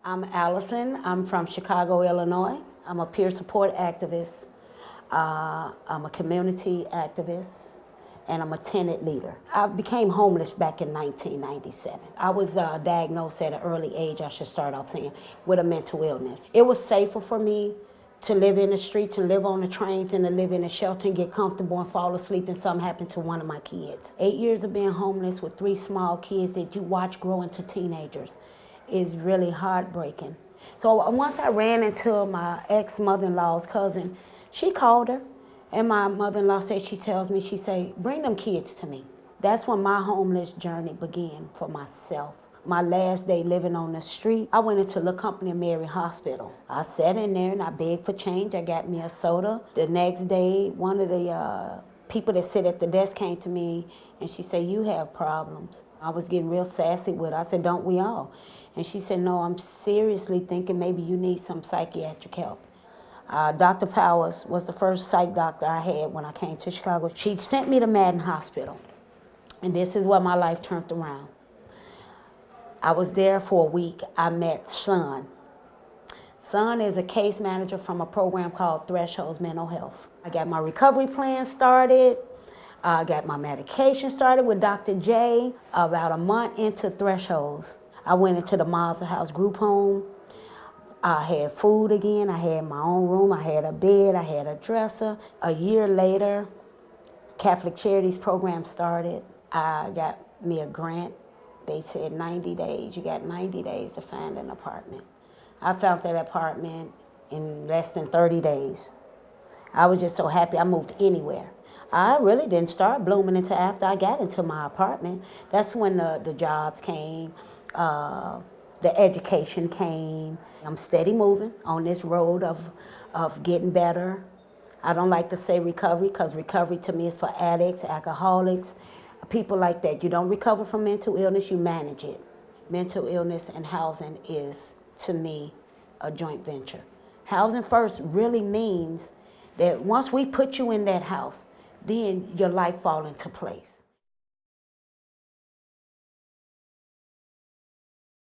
I'm Allison. I'm from Chicago, Illinois. I'm a peer support activist. I'm a community activist, and I'm a tenant leader. I became homeless back in 1997. I was diagnosed at an early age, I should start off saying, with a mental illness. It was safer for me to live in the streets and live on the trains than to live in a shelter and get comfortable and fall asleep and something happened to one of my kids. 8 years of being homeless with 3 small kids that you watch grow into teenagers is really heartbreaking. So once I ran into my ex-mother-in-law's cousin, she called her, and my mother-in-law said, she tells me, she say, bring them kids to me. That's when my homeless journey began for myself. My last day living on the street, I went into LaCompany Mary Hospital. I sat in there and I begged for change. I got me a soda. The next day, one of the people that sit at the desk came to me and she said, you have problems. I was getting real sassy with her. I said, don't we all? And she said, no, I'm seriously thinking maybe you need some psychiatric help. Dr. Paulus was the first psych doctor I had when I came to Chicago. She sent me to Madden Hospital, and this is where my life turned around. I was there for a week. I met Son. Son is a case manager from a program called Thresholds Mental Health. I got my recovery plan started. I got my medication started with Dr. J about a month into Thresholds. I went into the Miles House group home. I had food again. I had my own room. I had a bed. I had a dresser. A year later, Catholic Charities program started. I got me a grant. They said 90 days. You got 90 days to find an apartment. I found that apartment in less than 30 days. I was just so happy I moved anywhere. I really didn't start blooming until after I got into my apartment. That's when the jobs came, the education came. I'm steady moving on this road of getting better. I don't like to say recovery because recovery to me is for addicts, alcoholics, people like that. You don't recover from mental illness, you manage it. Mental illness and housing is, to me, a joint venture. Housing first really means that once we put you in that house, then your life falls into place.